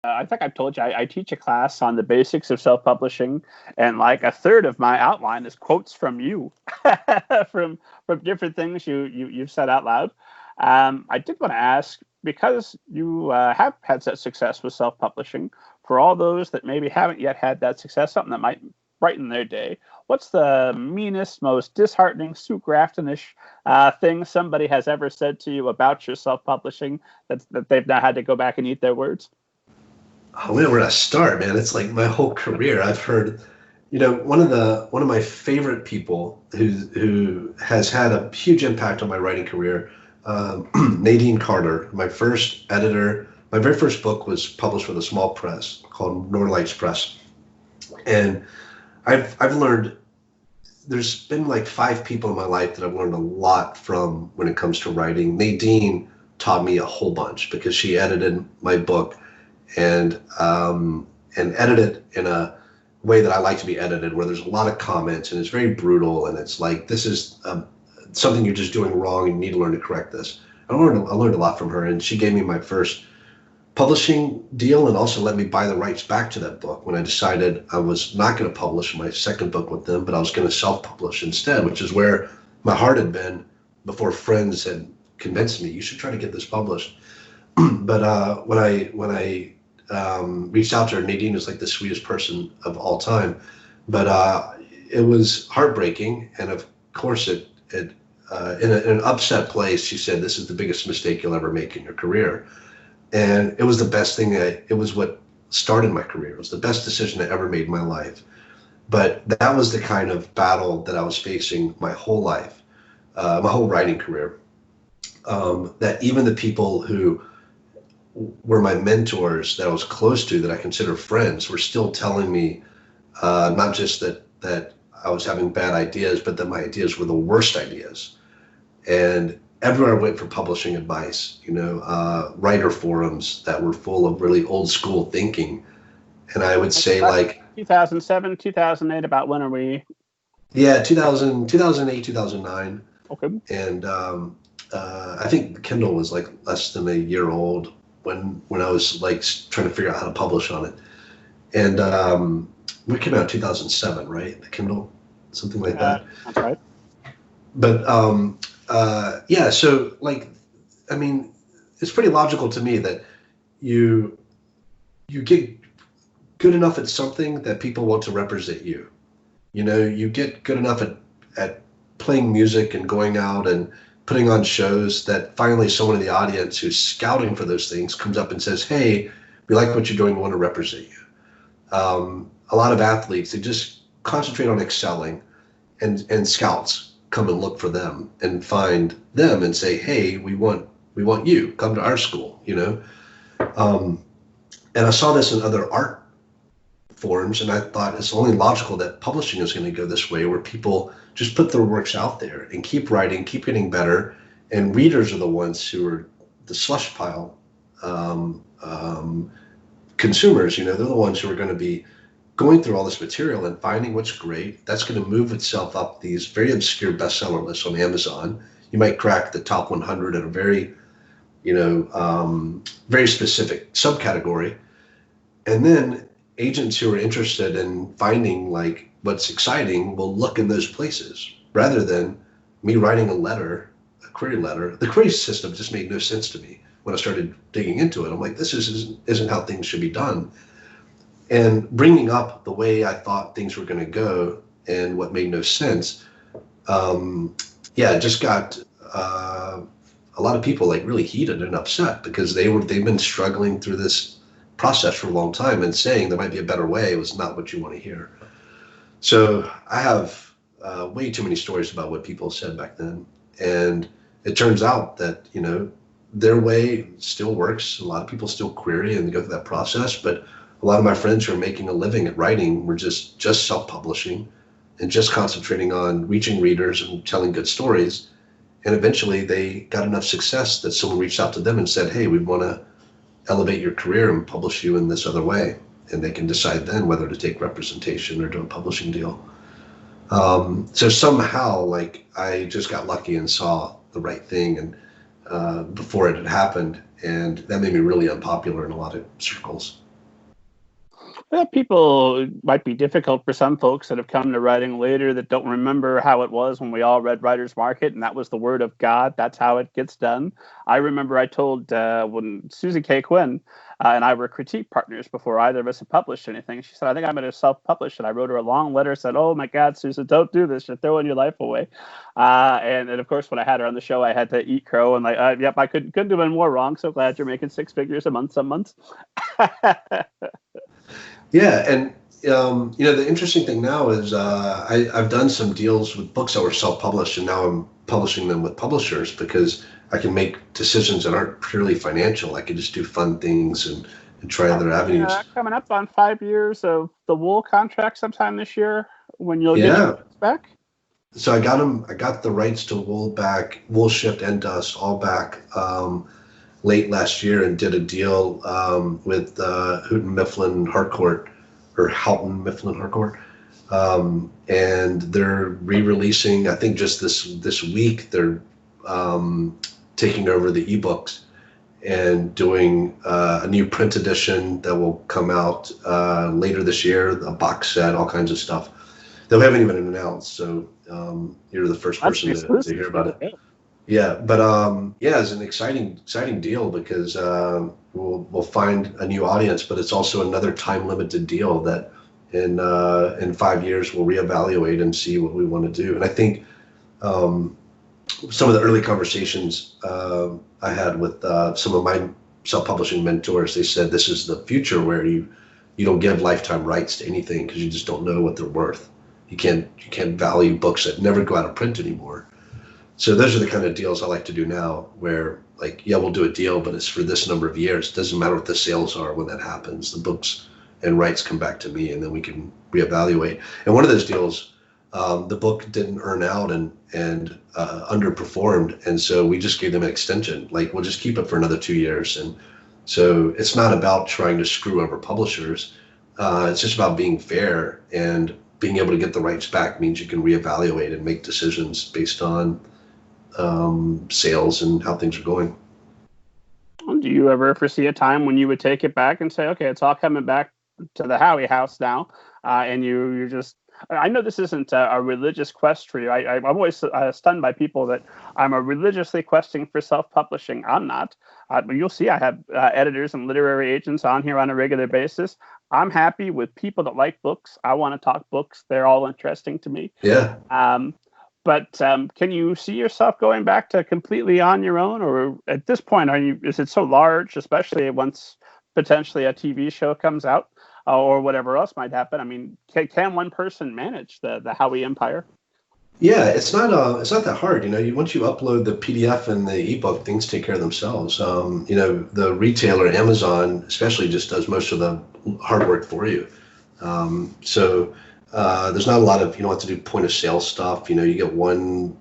I think I've told you, I teach a class on the basics of self-publishing, and like a third of my outline is quotes from you, from different things you've said out loud. I did want to ask, because you have had such success with self-publishing, for all those that maybe haven't yet had that success, something that might brighten their day, what's the meanest, most disheartening, Sue Grafton-ish thing somebody has ever said to you about your self-publishing that they've now had to go back and eat their words? Oh, where would I start, man? It's like my whole career. I've heard, one of my favorite people who has had a huge impact on my writing career, Nadine Carter, my first editor. My very first book was published with a small press called Northern Lights Press, and I've learned. There's been like 5 people in my life that I've learned a lot from when it comes to writing. Nadine taught me a whole bunch because she edited my book and edit it in a way that I like to be edited, where there's a lot of comments and it's very brutal, and it's like, this is something you're just doing wrong and you need to learn to correct this. I learned a lot from her, and she gave me my first publishing deal and also let me buy the rights back to that book when I decided I was not going to publish my second book with them, but I was going to self-publish instead, which is where my heart had been before friends had convinced me, you should try to get this published. But when I reached out to her, Nadine is like the sweetest person of all time. But it was heartbreaking, and of course, in an upset place, she said, "This is the biggest mistake you'll ever make in your career." And it was the best thing. It was what started my career. It was the best decision I ever made in my life. But that was the kind of battle that I was facing my whole life, my whole writing career. That even the people who were my mentors that I was close to, that I consider friends, were still telling me not just that I was having bad ideas, but that my ideas were the worst ideas. And everywhere I went for publishing advice, writer forums that were full of really old school thinking. And I would say, like 2007, 2008, about when are we? Yeah, 2008, 2009. Okay. And I think Kindle was like less than a year old when I was like trying to figure out how to publish on it. And we came out in 2007, right? The Kindle, something like that. That's right. But yeah, so like, I mean, it's pretty logical to me that you get good enough at something that people want to represent you. You get good enough at playing music and going out and putting on shows that finally someone in the audience who's scouting for those things comes up and says, "Hey, we like what you're doing, we want to represent you." A lot of athletes, they just concentrate on excelling, and scouts come and look for them and find them and say, "Hey, we want you, come to our school," And I saw this in other art forms, and I thought it's only logical that publishing is going to go this way, where people just put their works out there and keep writing, keep getting better, and readers are the ones who are the slush pile consumers. They're the ones who are going to be going through all this material and finding what's great. That's going to move itself up these very obscure bestseller lists on Amazon. You might crack the top 100 in a very, very specific subcategory. And then agents who are interested in finding like what's exciting will look in those places, rather than me writing a query letter. The query system just made no sense to me when I started digging into it. I'm like, this isn't how things should be done. And bringing up the way I thought things were going to go and what made no sense, it just got a lot of people like really heated and upset, because they've been struggling through this process for a long time, and saying there might be a better way was not what you want to hear. So I have way too many stories about what people said back then, and it turns out that their way still works. A lot of people still query and go through that process, but a lot of my friends who are making a living at writing were just self-publishing and just concentrating on reaching readers and telling good stories. And eventually they got enough success that someone reached out to them and said, "Hey, we want to elevate your career and publish you in this other way." And they can decide then whether to take representation or do a publishing deal. So somehow, like, I just got lucky and saw the right thing, and before it had happened, and that made me really unpopular in a lot of circles. Well, people, it might be difficult for some folks that have come to writing later that don't remember how it was when we all read Writer's Market, and that was the word of God. That's how it gets done. I remember I told when Susie K. Quinn and I were critique partners before either of us had published anything. She said, I think I'm going to self-publish. And I wrote her a long letter, said, oh my God, Susan, don't do this. You're throwing your life away. And of course, when I had her on the show, I had to eat crow and like, yep, I couldn't do any more wrong. So glad you're making six figures a month some months. Yeah, and the interesting thing now is I've done some deals with books that were self-published, and now I'm publishing them with publishers because I can make decisions that aren't purely financial. I can just do fun things and try other avenues. Coming up on 5 years of the wool contract sometime this year when you'll get your books back. So I got them. I got the rights to wool back, Wool Shift and Dust all back late last year, and did a deal with Houghton Mifflin Harcourt, or Houghton Mifflin Harcourt, and they're re-releasing. I think just this week they're taking over the ebooks and doing a new print edition that will come out later this year. A box set, all kinds of stuff. They haven't even announced, so you're the first person to hear about it. Yeah, but it's an exciting deal because we'll find a new audience, but it's also another time limited deal that in 5 years we'll reevaluate and see what we want to do. And I think some of the early conversations I had with some of my self-publishing mentors, they said this is the future where you don't give lifetime rights to anything because you just don't know what they're worth. You can't value books that never go out of print anymore. So those are the kind of deals I like to do now where we'll do a deal, but it's for this number of years. It doesn't matter what the sales are when that happens. The books and rights come back to me, and then we can reevaluate. And one of those deals, the book didn't earn out and underperformed. And so we just gave them an extension. We'll just keep it for another 2 years. And so it's not about trying to screw over publishers. It's just about being fair, and being able to get the rights back means you can reevaluate and make decisions based on sales and how things are going. Do you ever foresee a time when you would take it back and say, okay, it's all coming back to the Howey house now, and you're just, I know this isn't a religious quest for you. I'm always stunned by people that I'm a religiously questing for self-publishing. I'm not. But you'll see I have editors and literary agents on here on a regular basis. I'm happy with people that like books. I want to talk books. They're all interesting to me. Yeah. But can you see yourself going back to completely on your own, or at this point, is it so large, especially once potentially a TV show comes out or whatever else might happen? I mean, can one person manage the Howey empire? Yeah, it's not that hard. Once you upload the PDF and the ebook, things take care of themselves. The retailer, Amazon, especially, just does most of the hard work for you. There's not a lot of, you don't have to do point of sale stuff. You get one,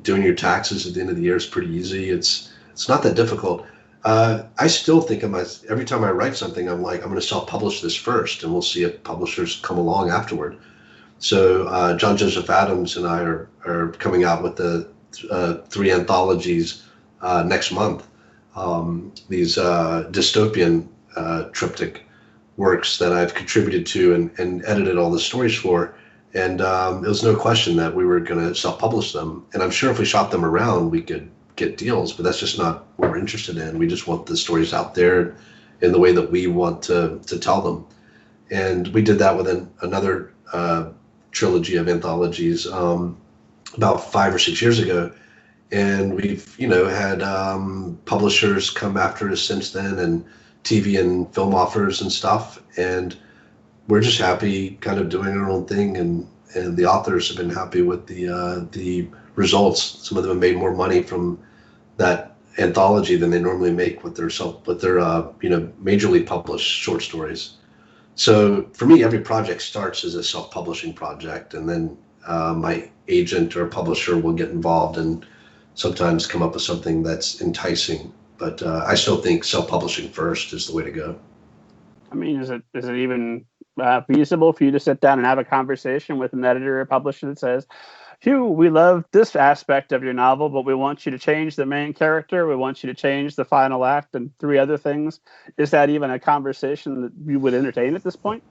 doing your taxes at the end of the year is pretty easy. It's not that difficult. I still think every time I write something, I'm like, I'm going to self-publish this first, and we'll see if publishers come along afterward. So John Joseph Adams and I are coming out with the 3 anthologies next month. These dystopian triptych works that I've contributed to and edited all the stories for. And it was no question that we were going to self-publish them. And I'm sure if we shop them around, we could get deals, but that's just not what we're interested in. We just want the stories out there in the way that we want to tell them. And we did that with another trilogy of anthologies about 5 or 6 years ago. And we've, had publishers come after us since then, and TV and film offers and stuff, and we're just happy kind of doing our own thing, and the authors have been happy with the results. Some of them have made more money from that anthology than they normally make with their majorly published short stories. So for me, every project starts as a self-publishing project, and then my agent or publisher will get involved and sometimes come up with something that's enticing. But I still think self-publishing first is the way to go. I mean, is it even feasible for you to sit down and have a conversation with an editor or publisher that says, Hugh, we love this aspect of your novel, but we want you to change the main character. We want you to change the final act and three other things. Is that even a conversation that you would entertain at this point?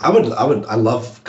I love the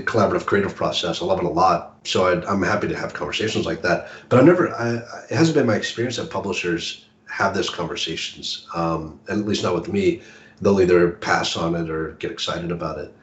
collaborative creative process. I love it a lot. So I'm happy to have conversations like that. But it hasn't been my experience that publishers have those conversations, and at least not with me. They'll either pass on it or get excited about it.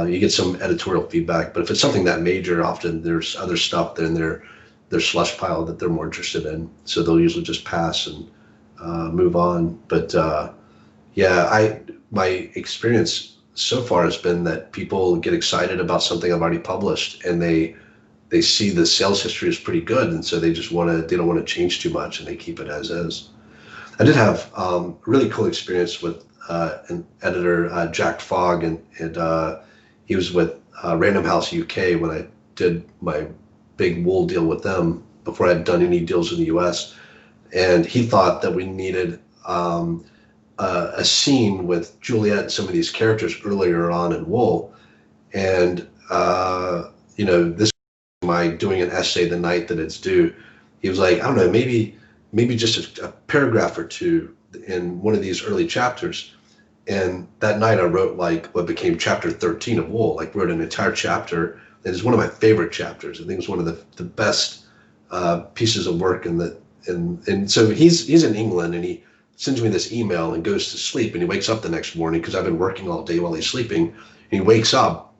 You get some editorial feedback, but if it's something that major, often there's other stuff in their slush pile that they're more interested in. So they'll usually just pass and move on. But yeah, my experience so far has been that people get excited about something I've already published, and they see the sales history is pretty good, and so they don't want to change too much, and they keep it as is. I did have a really cool experience with an editor, Jack Fogg, and he was with Random House UK when I did my big wool deal with them before I had done any deals in the US. And he thought that we needed a scene with Juliet and some of these characters earlier on in wool. And, this my doing an essay the night that it's due. He was like, I don't know, maybe just a paragraph or two in one of these early chapters. And that night I wrote like what became chapter 13 of Wool, like wrote an entire chapter. It is one of my favorite chapters. I think it's one of the best pieces of work and so he's in England, and he sends me this email and goes to sleep, and he wakes up the next morning because I've been working all day while he's sleeping. And he wakes up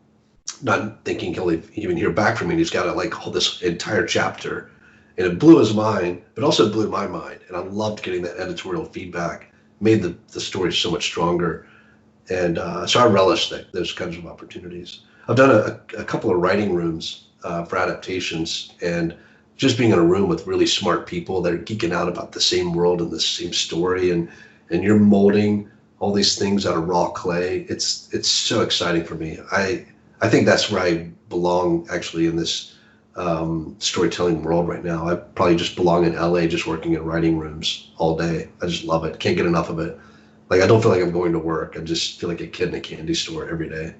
not thinking he'll even hear back from me. And he's got like hold this entire chapter, and it blew his mind, but also blew my mind. And I loved getting that editorial feedback. Made the story so much stronger, and so I relish those kinds of opportunities. I've done a couple of writing rooms for adaptations, and just being in a room with really smart people that are geeking out about the same world and the same story, and you're molding all these things out of raw clay. It's so exciting for me. I think that's where I belong actually in this storytelling world right now. I probably just belong in LA, just working in writing rooms all day. I just love it. Can't get enough of it. Like, I don't feel like I'm going to work. I just feel like a kid in a candy store every day.